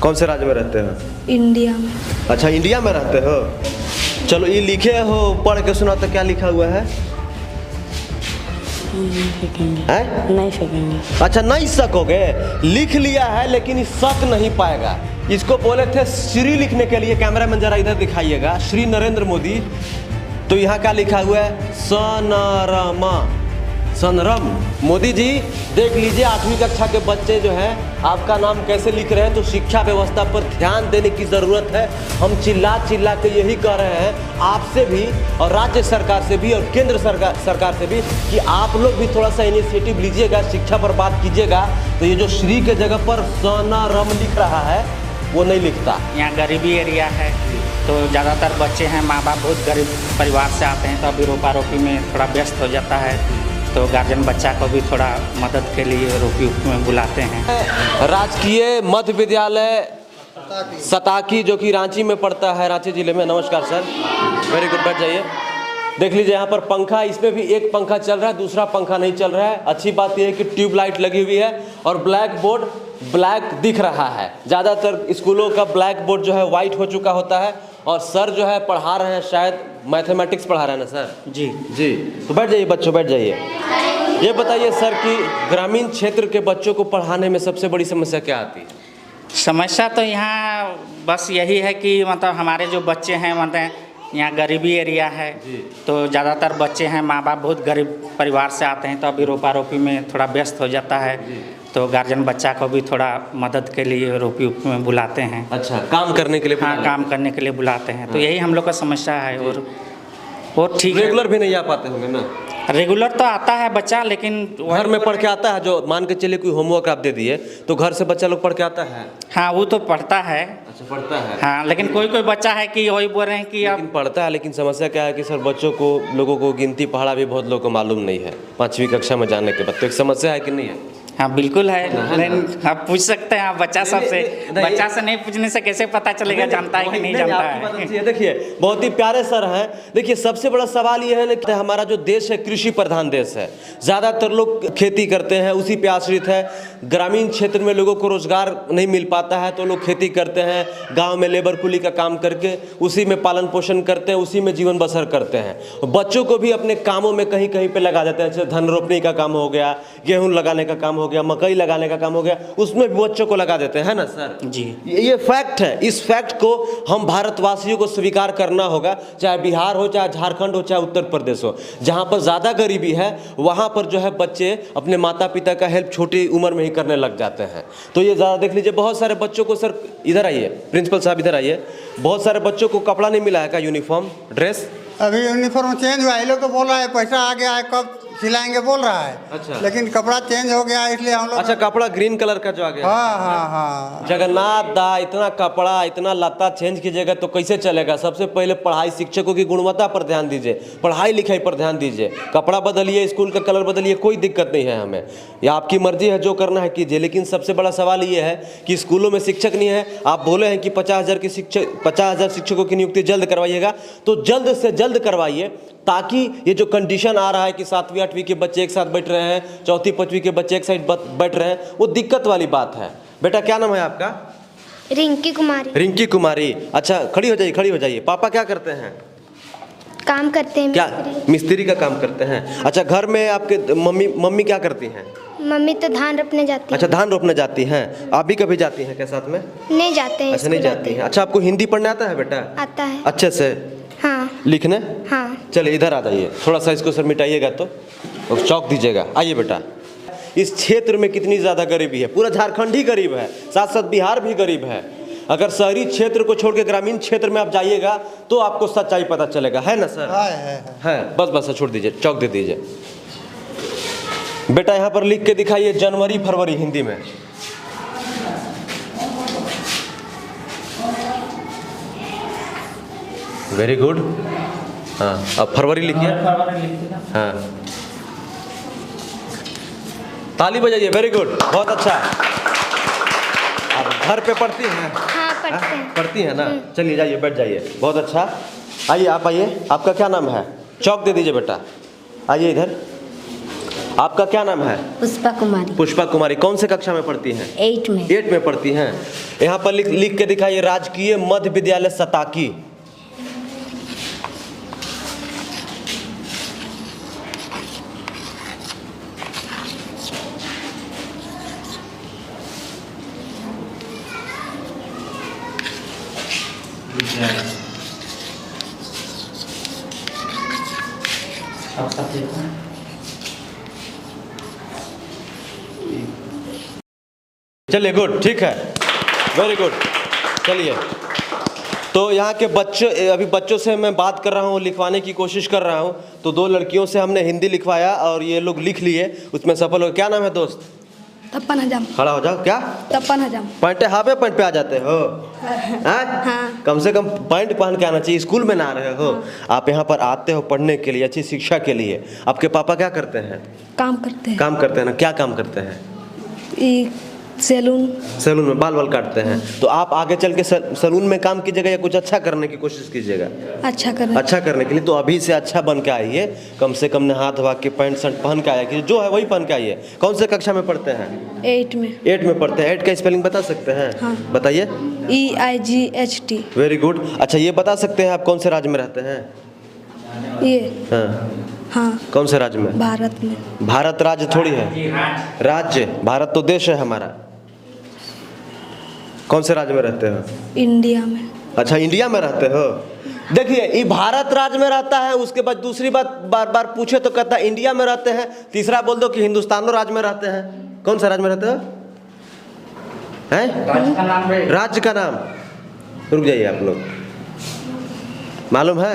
कौन से राज्य में रहते हो? इंडिया में। अच्छा, इंडिया में रहते हो। चलो, ये लिखे हो, पढ़ के सुना तो क्या लिखा हुआ है? नहीं फेंकेंगे। नहीं फेंकेंगे। अच्छा, नहीं सकोगे, लिख लिया है लेकिन इस शक नहीं पाएगा। इसको बोले थे श्री लिखने के लिए। कैमरामैन जरा इधर दिखाइएगा, श्री नरेंद्र मोदी। तो यहाँ क्या लिखा हुआ है? सनरमा, सनरम। मोदी जी देख लीजिए, 8वीं कक्षा के बच्चे जो हैं आपका नाम कैसे लिख रहे हैं। तो शिक्षा व्यवस्था पर ध्यान देने की ज़रूरत है। हम चिल्ला चिल्ला के यही कह रहे हैं आपसे भी, और राज्य सरकार से भी, और केंद्र सरकार से भी, कि आप लोग भी थोड़ा सा इनिशिएटिव लीजिएगा, शिक्षा पर बात कीजिएगा। तो ये जो श्री के जगह पर सनरम लिख रहा है वो नहीं लिखता। यहाँ गरीबी एरिया है तो ज़्यादातर बच्चे हैं, माँ बाप बहुत गरीब परिवार से आते हैं, तो अभी रोपा रोपी में थोड़ा व्यस्त हो जाता है, तो गार्जियन बच्चा को भी थोड़ा मदद के लिए रोपी में बुलाते हैं। राजकीय मध्य विद्यालय सताकी, जो कि रांची में पड़ता है, रांची जिले में। नमस्कार सर, वेरी गुड, बैठ जाइए। देख लीजिए यहाँ पर पंखा, इसमें भी एक पंखा चल रहा है, दूसरा पंखा नहीं चल रहा है। अच्छी बात यह है कि ट्यूबलाइट लगी हुई है और ब्लैक बोर्ड ब्लैक दिख रहा है। ज़्यादातर स्कूलों का ब्लैक बोर्ड जो है वाइट हो चुका होता है। और सर जो है पढ़ा रहे हैं, शायद मैथमेटिक्स पढ़ा रहे हैं ना सर? जी जी। तो बैठ जाइए बच्चों, बैठ जाइए। ये बताइए सर कि ग्रामीण क्षेत्र के बच्चों को पढ़ाने में सबसे बड़ी समस्या क्या आती है? समस्या तो यहाँ बस यही है कि मतलब हमारे जो बच्चे हैं, मतलब यहाँ गरीबी एरिया है तो ज़्यादातर बच्चे हैं, माँ बाप बहुत गरीब परिवार से आते हैं, तो अभी रोपा रोपी में थोड़ा व्यस्त हो जाता है, तो गार्जियन बच्चा को भी थोड़ा मदद के लिए रोपी में बुलाते हैं। अच्छा, काम करने के लिए? हाँ, काम करने के लिए बुलाते हैं। तो यही हम लोग का समस्या है। और ठीक है, रेगुलर भी नहीं आ पाते होंगे ना? रेगुलर तो आता है बच्चा, लेकिन घर में पढ़ के आता है। जो मान के चलिए कोई होमवर्क आप दे दिए तो घर से बच्चा लोग पढ़ के आता है? हाँ, वो तो पढ़ता है। अच्छा, पढ़ता है। हाँ, लेकिन कोई कोई बच्चा है कि वही बोल रहे हैं कि लेकिन पढ़ता है, लेकिन समस्या क्या है कि सर बच्चों को, लोगों को गिनती पढ़ा भी बहुत लोगों को मालूम नहीं है 5वीं कक्षा में जाने के बाद। तो एक समस्या है कि नहीं है? हाँ, बिल्कुल है। लेकिन आप पूछ सकते हैं, आप बच्चा सबसे, बच्चा से नहीं पूछने से कैसे पता चलेगा जानता है कि नहीं जानता है। देखिए, बहुत ही प्यारे सर हैं। देखिए, सबसे बड़ा सवाल ये है कि हमारा जो देश है कृषि प्रधान देश है। ज़्यादातर लोग खेती करते हैं, उसी पे आश्रित है। ग्रामीण क्षेत्र में लोगों को रोजगार नहीं मिल पाता है तो लोग खेती करते हैं, गाँव में लेबर कुली का काम करके उसी में पालन पोषण करते हैं, उसी में जीवन बसर करते हैं। बच्चों को भी अपने कामों में कहीं कहीं पे लगा देते हैं। जैसे धन रोपनी का काम हो गया, गेहूँ लगाने का काम हो गया, मकई लगाने का काम हो गया, उसमें भी बच्चों को लगा देते हैं ना सर? जी, ये फैक्ट है। इस फैक्ट को हम भारतवासियों को स्वीकार करना होगा, चाहे बिहार हो, चाहे झारखंड हो, चाहे उत्तर प्रदेश हो। जहाँ पर ज़्यादा गरीबी है वहाँ पर जो है बच्चे अपने माता पिता का हेल्प छोटी उम्र में ही करने लग जाते हैं। तो ये ज़्यादा देख लीजिए, बहुत सारे बच्चों को, सर इधर आइए, प्रिंसिपल साहब इधर आइए, बहुत सारे बच्चों को कपड़ा नहीं मिला है का, यूनिफॉर्म, ड्रेस? अभी यूनिफॉर्म चेंज हुआ है। लोग तो बोल रहा है पैसा आ गया है, कब सिलाएंगे बोल रहा है। अच्छा, लेकिन कपड़ा चेंज हो गया इसलिए हम लोग। अच्छा, कपड़ा ग्रीन कलर का जो आ गया। हाँ हाँ हाँ। जगन्नाथ दा, इतना कपड़ा, इतना लत्ता चेंज कीजिएगा तो कैसे चलेगा? सबसे पहले पढ़ाई, शिक्षकों की गुणवत्ता पर ध्यान दीजिए, पढ़ाई लिखाई पर ध्यान दीजिए। कपड़ा बदलिए, स्कूल का कलर बदलिए, कोई दिक्कत नहीं है हमें, या आपकी मर्जी है, जो करना है कीजिए। लेकिन सबसे बड़ा सवाल ये है कि स्कूलों में शिक्षक नहीं है। आप बोले हैं कि 50,000 शिक्षकों की नियुक्ति जल्द करवाइएगा, तो जल्द से जल्द करवाइए, ताकि ये जो कंडीशन आ रहा है कि 7वीं 8वीं के बच्चे एक साथ बैठ रहे हैं, 4वीं 5वीं के बच्चे एक साइड बैठ रहे हैं, वो दिक्कत वाली बात है। बेटा क्या नाम है आपका? रिंकी कुमारी। रिंकी कुमारी। अच्छा, खड़ी हो जाइए, खड़ी हो जाइए। पापा क्या करते हैं? काम करते हैं। क्या? मिस्त्री का काम करते हैं। अच्छा, घर में आपके मम्मी क्या करती हैं? मम्मी तो धान रोपने जाती है। अच्छा, धान रोपने जाती हैं। आप भी कभी जाती हैं क्या साथ में? नहीं जाते हैं। अच्छा, नहीं जाती हैं। अच्छा, आपको हिंदी पढ़ने आता है बेटा? आता है। अच्छे से? हाँ। लिखने? हाँ। चलिए इधर आ जाइए, थोड़ा सा इसको सर मिटाइएगा तो, और चौक दीजिएगा। आइए बेटा, इस क्षेत्र में कितनी ज़्यादा गरीबी है। पूरा झारखंड ही गरीब है, साथ साथ बिहार भी गरीब है। अगर शहरी क्षेत्र को छोड़ के ग्रामीण क्षेत्र में आप जाइएगा तो आपको सच्चाई पता चलेगा, है ना सर? है। बस बस छोड़ दीजिए, चौक दे दीजिए। बेटा यहाँ पर लिख के दिखाइए जनवरी फरवरी हिंदी में। Very good. हाँ, अब फरवरी लिखिए। हाँ, ताली बजाइए। वेरी गुड, बहुत अच्छा। आप घर पे पढ़ती हैं? हाँ, पढ़ते हैं। पढ़ती हैं ना? चलिए जाइए, बैठ जाइए। बहुत अच्छा। आइए, आप आइए। आपका क्या नाम है? चौक दे दीजिए बेटा। आइए इधर। आपका क्या नाम है? पुष्पा कुमारी। पुष्पा कुमारी। कौन से कक्षा में पढ़ती हैं? 8 में। 8 में पढ़ती हैं। यहाँ पर लिख के दिखाइए, राजकीय मध्य विद्यालय सताकी। चलिए, गुड, ठीक है, वेरी गुड। चलिए, तो यहाँ के बच्चों, अभी बच्चों से मैं बात कर रहा हूँ, लिखवाने की कोशिश कर रहा हूँ। तो 2 लड़कियों से हमने हिंदी लिखवाया और ये लोग लिख लिए, उसमें सफल हो। क्या नाम है दोस्त? तपन हजाम। खड़ा हो जाओ। क्या? तपन हजाम। पैंट हाफे पैंट पे आ जाते हो? हाँ? कम से कम पैंट पहन के आना चाहिए, स्कूल में ना आ रहे हो। आप यहाँ पर आते हो पढ़ने के लिए, अच्छी शिक्षा के लिए। आपके पापा क्या करते हैं? काम करते हैं। काम करते हैं ना? क्या काम करते हैं? सैलून में बाल काटते हैं। तो आप आगे चल के सैलून में काम कीजिएगा या कुछ अच्छा करने की कोशिश कीजिएगा? अच्छा करने के लिए। तो अभी से अच्छा बन के आइए, कम से कम नहा धोवा के पैंट शर्ट पहन के आइए, जो है वही पहन के आइए। कौन से कक्षा में पढ़ते हैं? 8 में। 8 में पढ़ते हैं। 8 का स्पेलिंग बता सकते हैं? हाँ। बताइए। EIGHT। Very good. अच्छा, ये बता सकते हैं आप कौन से राज्य में रहते हैं? ये हाँ। कौन से राज्य में? भारत में। भारत राज्य थोड़ी है, राज्य। भारत तो देश है हमारा। कौन से राज्य में रहते हो? इंडिया में। अच्छा, इंडिया में रहते हो। देखिए, ये भारत राज्य में रहता है, उसके बाद दूसरी बात बार बार पूछे तो कहता है इंडिया में रहते हैं, तीसरा बोल दो कि हिंदुस्तान राज्य में रहते हैं। कौन सा राज्य में रहते हो? हैं? राज्य का नाम? रुक जाइए आप लोग, मालूम है?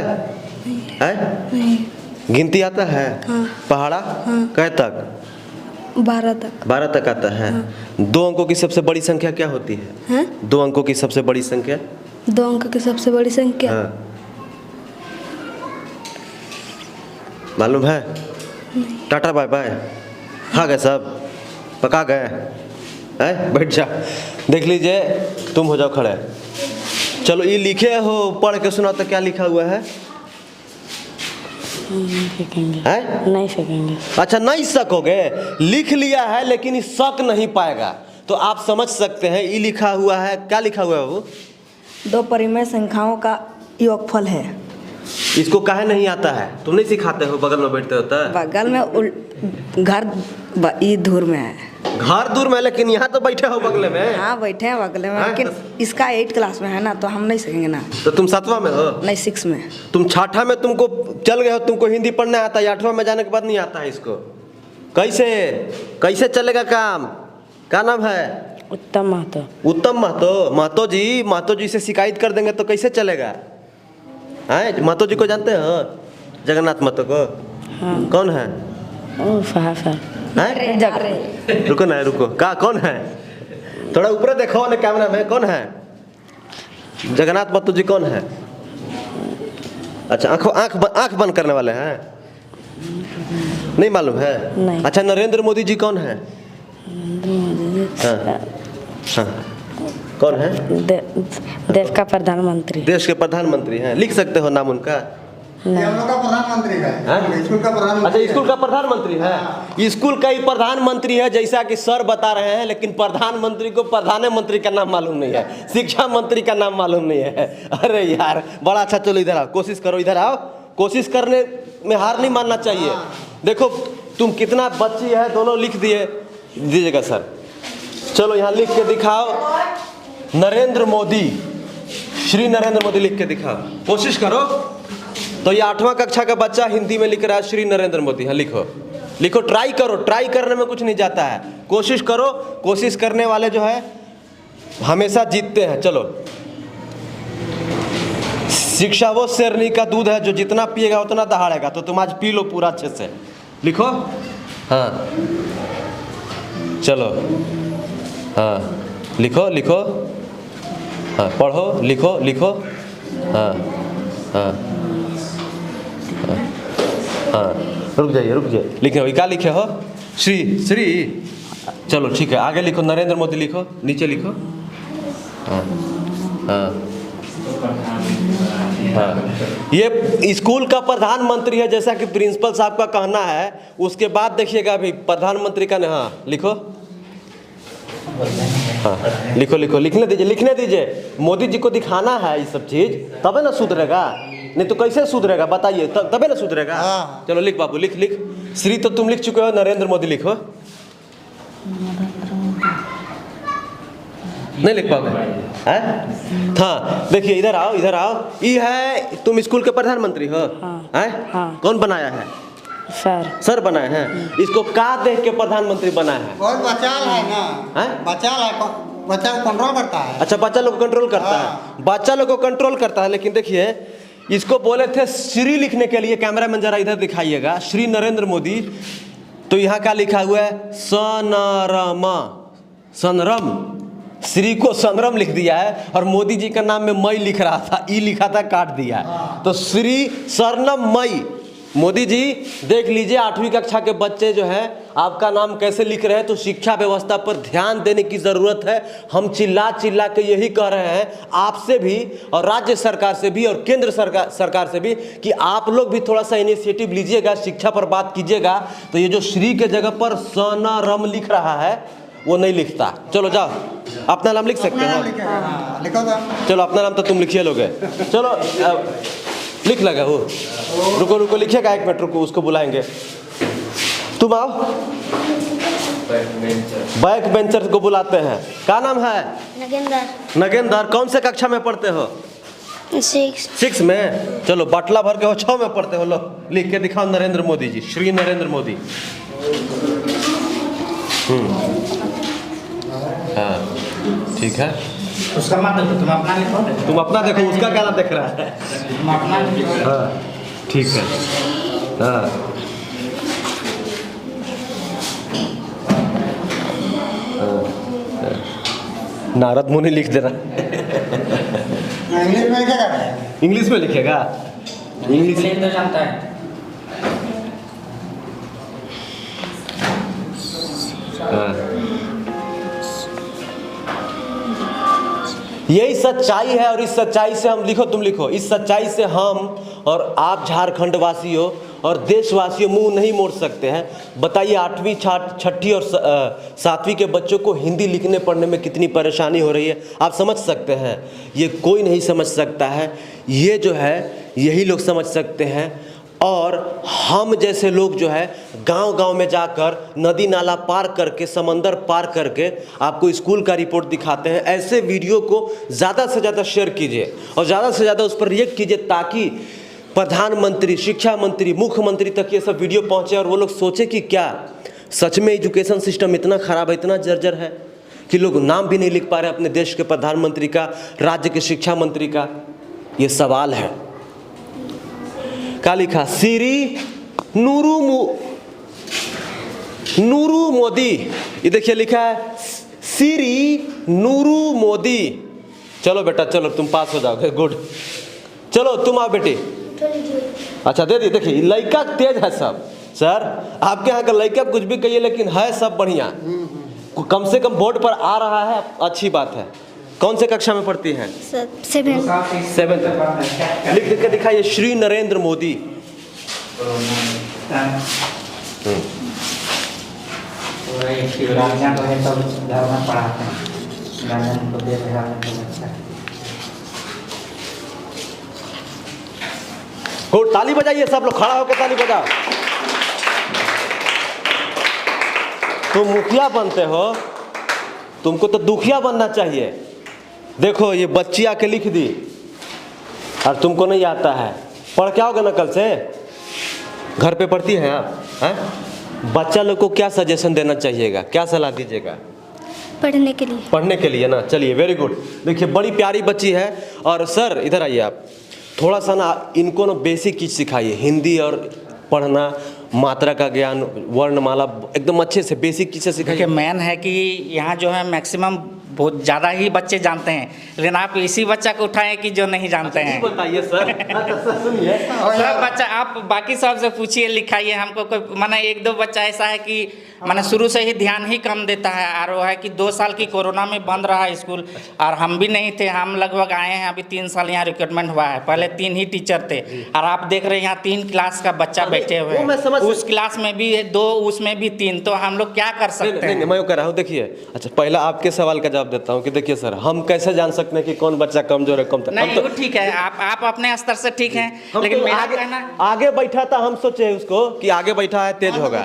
नहीं। गिनती आता है? हाँ। पहाड़ा? हाँ। कै तक? 12 तक। 12 तक आता है। हाँ। 2 अंकों की सबसे बड़ी संख्या क्या होती है? 2 अंकों की सबसे बड़ी संख्या? 2 अंक की सबसे बड़ी संख्या? हाँ। मालूम है? Tata bye bye. खा गए सब? पका गए? हैं? बैठ जा, देख लीजिए। तुम हो जाओ खड़े। चलो, ये लिखे हो, पढ़ के सुनाओ तो क्या लिखा हुआ है? नहीं फेंकेंगे। नहीं फेंकेंगे। अच्छा, नहीं सकोगे? लिख लिया है लेकिन ये शक नहीं पाएगा। तो आप समझ सकते हैं, ये लिखा हुआ है। क्या लिखा हुआ है वो? 2 परिमेय संख्याओं का योगफल है। इसको काहे नहीं आता है? तुम नहीं सिखाते हो? बगल में बैठते होता है। बगल में घर दूर में है। घर दूर में, लेकिन यहाँ तो बैठे हो बगल में। हाँ, बैठे हैं बगल में, लेकिन इसका 8 क्लास में है ना, तो हम नहीं सीखेंगे ना। तो तुम 7वां में हो? नहीं, 6 में। तुम 6ठा में तुमको चल गए हो, तुमको हिंदी पढ़ना आता है, 8वां में जाने के बाद नहीं आता है इसको। कैसे चलेगा काम? क्या नाम है? उत्तम महतो। उत्तम महतो। महतो जी से शिकायत कर देंगे तो कैसे चलेगा? हैं? महतो जी को जानते हो? जगन्नाथ महतो को? हाँ। कौन है? रुको ना, रुको। कौन है? थोड़ा ऊपर देखो ना कैमरा में। कौन है? जगन्नाथ महतो जी कौन है? अच्छा, आंख बंद करने वाले हैं? नहीं मालूम है? नहीं। अच्छा, नरेंद्र मोदी जी कौन है? हाँ। कौन है? देश का प्रधानमंत्री। देश के प्रधानमंत्री हैं। लिख सकते हो नाम उनका? ये हम लोग का प्रधानमंत्री है। स्कूल का प्रधानमंत्री। अच्छा, स्कूल का प्रधानमंत्री है। स्कूल का ही प्रधानमंत्री है, जैसा कि सर बता रहे हैं। लेकिन प्रधानमंत्री को प्रधानमंत्री का नाम मालूम नहीं है, शिक्षा मंत्री का नाम मालूम नहीं है। अरे यार, बड़ा अच्छा। चलो इधर आओ, कोशिश करो, इधर आओ। कोशिश करने में हार नहीं मानना चाहिए। देखो तुम कितना बच्ची है, दोनों लिख दीजिएगा सर। चलो यहाँ लिख के दिखाओ, नरेंद्र मोदी, श्री नरेंद्र मोदी लिख के दिखाओ। कोशिश करो। तो ये 8वां कक्षा का बच्चा हिंदी में लिख रहा है श्री नरेंद्र मोदी। हाँ, लिखो, ट्राई करो। ट्राई करने में कुछ नहीं जाता है, कोशिश करो। कोशिश करने वाले जो है हमेशा जीतते हैं। चलो, शिक्षा वो शेरनी का दूध है, जो जितना पिएगा उतना दहाड़ेगा। तो तुम आज पी लो पूरा अच्छे से। लिखो। हाँ, चलो। हाँ, लिखो। हाँ, पढ़ो, लिखो। हाँ। रुक जाइए। लिखे क्या लिखे हो? श्री। चलो ठीक है, आगे लिखो। नरेंद्र मोदी लिखो, नीचे लिखो। हाँ। ये स्कूल का प्रधानमंत्री है, जैसा कि प्रिंसिपल साहब का कहना है। उसके बाद देखिएगा अभी प्रधानमंत्री का, हाँ लिखो, हाँ लिखो लिखो, लिखने दीजिए। मोदी जी को दिखाना है ये सब चीज़, तबे ना सुधरेगा, नहीं तो कैसे सुधरेगा बताइए, तबे ना सुधरेगा। हाँ। चलो लिख बाबू, लिख लिख। श्री तो तुम लिख चुके हो, नरेंद्र मोदी लिखो। नहीं लिख पाओगे? हाँ देखिए, इधर आओ, इधर आओ। ये है, तुम स्कूल के प्रधानमंत्री हो? हाँ। कौन बनाया है? सर बनाए हैं। इसको का देख के प्रधानमंत्री बनाया है? बहुत बचाल है ना, बचाल है, बच्चा कंट्रोल करता है। अच्छा, बच्चा लोग को कंट्रोल करता है, बच्चा लोग को कंट्रोल करता है। लेकिन देखिए, इसको बोले थे श्री लिखने के लिए, कैमरा मैन जरा इधर दिखाइएगा, श्री नरेंद्र मोदी। तो यहाँ क्या लिखा हुआ है? सनरम। श्री को सनरम लिख दिया है, और मोदी जी का नाम में मई लिख रहा था, ई लिखा था, काट दिया। तो श्री सरनम मई। मोदी जी देख लीजिए, 8वीं कक्षा के बच्चे जो हैं आपका नाम कैसे लिख रहे हैं। तो शिक्षा व्यवस्था पर ध्यान देने की ज़रूरत है। हम चिल्ला के यही कह रहे हैं आपसे भी, और राज्य सरकार से भी, और केंद्र सरकार से भी, कि आप लोग भी थोड़ा सा इनिशिएटिव लीजिएगा, शिक्षा पर बात कीजिएगा। तो ये जो श्री के जगह पर सनरम लिख रहा है, वो नहीं लिखता। चलो जाओ, अपना नाम लिख सकते हो? लिखो तो। चलो अपना नाम तो तुम लिखिए लोगे। चलो लिख लगा वो। रुको लिखिएगा, 1 मिनट रुको, उसको बुलाएंगे। तुम आओ, बैक बेंचर को बुलाते हैं। क्या नाम है? नगेंद्र। कौन से कक्षा में पढ़ते हो? 6 में। चलो बाटला भर के हो, 6 में पढ़ते हो। लो लिख के दिखाओ, नरेंद्र मोदी जी, श्री नरेंद्र मोदी। हाँ ठीक है। उसका मत देखो, तुम अपना लिखो। तुम अपना देखो, उसका क्या देख रहा है? तुम अपना लिखो। हाँ ठीक है। हाँ नारद मुनि लिख दे रहा है। इंग्लिश में क्या कर रहा है? इंग्लिश में लिखेगा? इंग्लिश तो जानता है। यही सच्चाई है, और इस सच्चाई से हम, लिखो तुम लिखो, इस सच्चाई से हम और आप झारखंड वासियों और देशवासियों मुंह नहीं मोड़ सकते हैं। बताइए, 8वीं 6ठी और 7वीं के बच्चों को हिंदी लिखने पढ़ने में कितनी परेशानी हो रही है, आप समझ सकते हैं। ये कोई नहीं समझ सकता है, ये जो है यही लोग समझ सकते हैं। और हम जैसे लोग जो है गांव-गांव में जाकर नदी नाला पार करके, समंदर पार करके आपको स्कूल का रिपोर्ट दिखाते हैं। ऐसे वीडियो को ज़्यादा से ज़्यादा शेयर कीजिए और ज़्यादा से ज़्यादा उस पर रिएक्ट कीजिए, ताकि प्रधानमंत्री, शिक्षा मंत्री, मुख्यमंत्री तक ये सब वीडियो पहुँचे और वो लोग सोचे कि क्या सच में एजुकेशन सिस्टम इतना ख़राब है, इतना जर्जर है कि लोग नाम भी नहीं लिख पा रहे अपने देश के प्रधानमंत्री का, राज्य के शिक्षा मंत्री का। ये सवाल है। क्या लिखा? श्री नूरू मोदी। ये देखिए लिखा है श्री नूरू मोदी। चलो बेटा, चलो तुम पास हो जाओगे, गुड। चलो तुम आओ बेटी। अच्छा दे दी। देखिए लड़का तेज है सब। सर आपके यहाँ का लड़का कुछ भी कहिए, लेकिन है सब बढ़िया। कम से कम बोर्ड पर आ रहा है, अच्छी बात है। कौन से कक्षा में पढ़ती हैं? 7th। लिख के दिखाइए, श्री नरेंद्र मोदी। गुड, ताली बजाइए सब लोग, खड़ा होकर ताली बजाओ। तुम मुखिया बनते हो, तुमको तो दुखिया बनना चाहिए। देखो ये बच्ची आके लिख दी और तुमको नहीं आता है। पढ़ क्या होगा ना कल से? घर पे पढ़ती हैं आप? हैं? बच्चा लोग को क्या सजेशन देना चाहिएगा, क्या सलाह दीजिएगा? पढ़ने के लिए ना। चलिए वेरी गुड। देखिए बड़ी प्यारी बच्ची है। और सर इधर आइए आप, थोड़ा सा ना इनको ना बेसिक चीज़ सिखाइए, हिंदी और पढ़ना, मात्रा का ज्ञान, वर्णमाला एकदम अच्छे से बेसिक चीज़ें सिखाइए। मेन है कि यहाँ जो है मैक्सिमम बहुत ज़्यादा ही बच्चे जानते हैं, लेकिन आप इसी बच्चा को उठाएं कि जो नहीं जानते हैं। बताइए सर। सर सुनिए, सब बच्चा आप बाकी सब से पूछिए, लिखाइए। हमको कोई माने एक दो बच्चा ऐसा है कि माने शुरू से ही ध्यान ही कम देता है, और वो है कि 2 साल की कोरोना में बंद रहा स्कूल, और हम भी नहीं थे। हम लगभग आए हैं अभी 3 साल यहाँ रिक्रूटमेंट हुआ है। पहले 3 ही टीचर थे, और आप देख रहे हैं यहाँ 3 क्लास का बच्चा बैठे हुए हैं। उस क्लास में भी 2, उसमें भी 3, तो हम लोग क्या कर सकते हैं? मैं कह रहा हूँ, देखिए, अच्छा पहला आपके सवाल का जवाब देता हूँ कि देखिए सर, हम कैसे जान सकते हैं कि कौन बच्चा कमजोर है, कम नहीं, वो ठीक है, आप अपने स्तर से ठीक हैं, लेकिन मेरा कहना आगे बैठा था, हम सोचे उसको कि आगे बैठा है तेज होगा।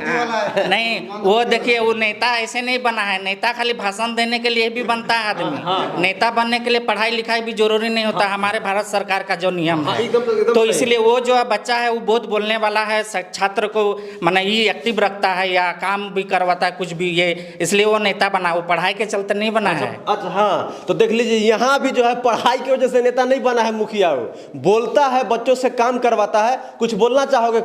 नहीं, वो देखिए, वो नेता ऐसे नहीं बना है। नेता खाली भाषण देने के लिए भी बनता है आदमी। नेता बनने के लिए पढ़ाई लिखाई भी जरूरी नहीं होता, हमारे भारत सरकार का जो नियम है। तो इसलिए वो जो बच्चा है वो बहुत बोलने वाला है, छात्र को माने ये एक्टिव रखता है या काम भी करवाता है कुछ भी, ये इसलिए वो नेता बना, वो पढ़ाई के चलते नहीं बना है। अच्छा हाँ, तो देख लीजिए यहाँ भी जो है पढ़ाई की वजह से नेता नहीं बना है मुखिया। वो बोलता है, बच्चों से काम करवाता है। कुछ बोलना चाहोगे?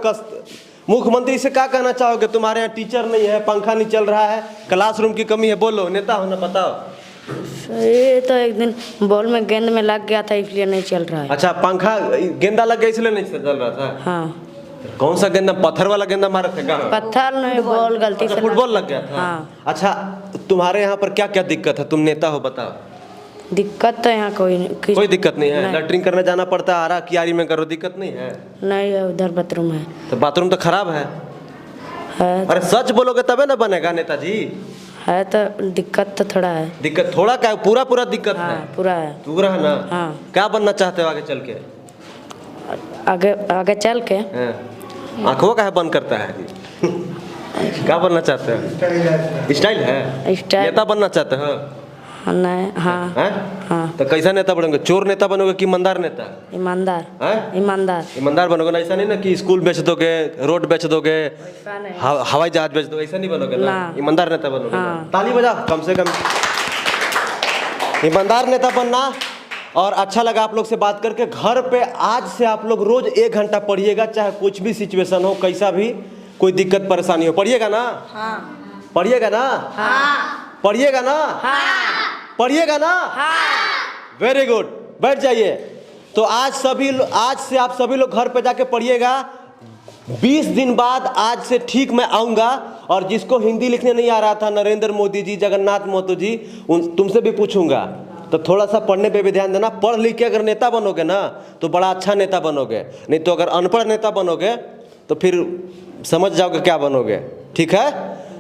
मुख्यमंत्री से क्या कहना चाहोगे? तुम्हारे यहाँ टीचर नहीं है, पंखा नहीं चल रहा है, क्लासरूम की कमी है, बोलो, नेता होना बताओ। ये तो एक दिन बॉल में गेंद में लग गया था, इसलिए नहीं चल रहा है। अच्छा, पंखा गेंदा लग गया इसलिए नहीं चल रहा था? हाँ। कौन सा गेंदा? पत्थर वाला गेंदा मारे थे? पत्थर नहीं, बॉल गलती से फुटबॉल लग गया था। हाँ। अच्छा, तुम्हारे यहाँ पर क्या क्या दिक्कत है? तुम नेता हो, बताओ। दिक्कत तो यहाँ कोई दिक्कत नहीं है। लैट्रिन करने जाना पड़ता है, आरा कियारी में करो, दिक्कत नहीं है? नहीं है, उधर बाथरूम है। तो बाथरूम तो खराब है। अरे सच बोलोगे तबे ना बनेगा नेताजी। है तो दिक्कत तो थोड़ा है। दिक्कत थोड़ा क्या, पूरा दिक्कत है? पूरा है। पूरा है ना? हाँ। क्या बनना चाहते हो आगे चल के? आगे चल के आंखों का है बंद करता है क्या बनना चाहते हो? स्टाइल है? नेता बनना चाहते हो? नहीं। हाँ। हाँ। तो कैसा नेता बनोगे? चोर नेता बनोगे कि ईमानदार नेता? ईमानदार। ईमानदार बनोगे ना? ऐसा नहीं ना कि स्कूल बेच दोगे, रोड बेच दोगे, हवाई जहाज बेच दोगे, ऐसा नहीं बनोगे ना? ईमानदार नेता बनोगे। हाँ। ताली बजा कम से कम। ईमानदार नेता बनना। और अच्छा लगा आप लोग से बात करके। घर पे आज से आप लोग रोज 1 घंटा पढ़िएगा, चाहे कुछ भी सिचुएशन हो, कैसा भी कोई दिक्कत परेशानी हो, पढ़िएगा ना? हाँ। पढ़िएगा ना? हाँ। पढ़िएगा ना? हाँ। पढ़िएगा ना? हाँ। वेरी गुड, बैठ जाइए। तो आज से आप सभी लोग घर पे जाके पढ़िएगा। 20 दिन बाद आज से ठीक मैं आऊँगा, और जिसको हिंदी लिखने नहीं आ रहा था, नरेंद्र मोदी जी, जगन्नाथ महतो जी, तुमसे भी पूछूंगा। तो थोड़ा सा पढ़ने पे भी ध्यान देना। पढ़ लिख के अगर नेता बनोगे ना तो बड़ा अच्छा नेता बनोगे, नहीं तो अगर अनपढ़ नेता बनोगे तो फिर समझ जाओगे क्या बनोगे। ठीक है,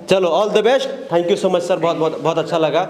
चलो, all the best. Thank you so much sir, बहुत अच्छा लगा।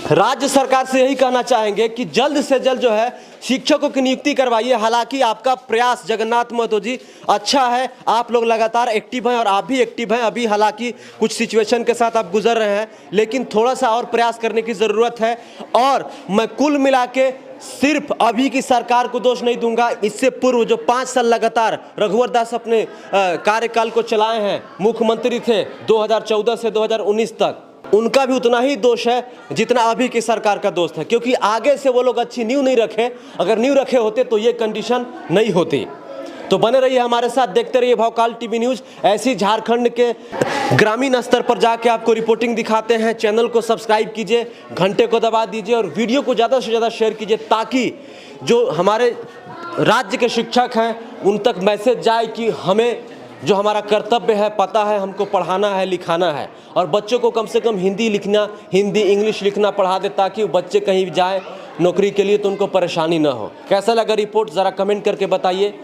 राज्य सरकार से यही कहना चाहेंगे कि जल्द से जल्द जो है शिक्षकों की नियुक्ति करवाइए। हालांकि आपका प्रयास जगन्नाथ महतो जी अच्छा है, आप लोग लगातार एक्टिव हैं और आप भी एक्टिव हैं। अभी हालांकि कुछ सिचुएशन के साथ आप गुजर रहे हैं, लेकिन थोड़ा सा और प्रयास करने की ज़रूरत है। और मैं कुल मिला के सिर्फ अभी की सरकार को दोष नहीं दूंगा, इससे पूर्व जो 5 साल लगातार रघुवर दास अपने कार्यकाल को चलाए हैं, मुख्यमंत्री थे 2014 से 2019 तक, उनका भी उतना ही दोष है जितना अभी की सरकार का दोष है। क्योंकि आगे से वो लोग अच्छी नींव नहीं रखे, अगर नींव रखे होते तो ये कंडीशन नहीं होती। तो बने रहिए हमारे साथ, देखते रहिए भवकाल टीवी न्यूज़। ऐसी झारखंड के ग्रामीण स्तर पर जाके आपको रिपोर्टिंग दिखाते हैं। चैनल को सब्सक्राइब कीजिए, घंटे को दबा दीजिए और वीडियो को ज़्यादा से ज़्यादा शेयर कीजिए, ताकि जो हमारे राज्य के शिक्षक हैं उन तक मैसेज जाए कि हमें जो हमारा कर्तव्य है, पता है, हमको पढ़ाना है, लिखाना है। और बच्चों को कम से कम हिंदी इंग्लिश लिखना पढ़ा दे, ताकि बच्चे कहीं जाए नौकरी के लिए तो उनको परेशानी ना हो। कैसा लगा रिपोर्ट ज़रा कमेंट करके बताइए।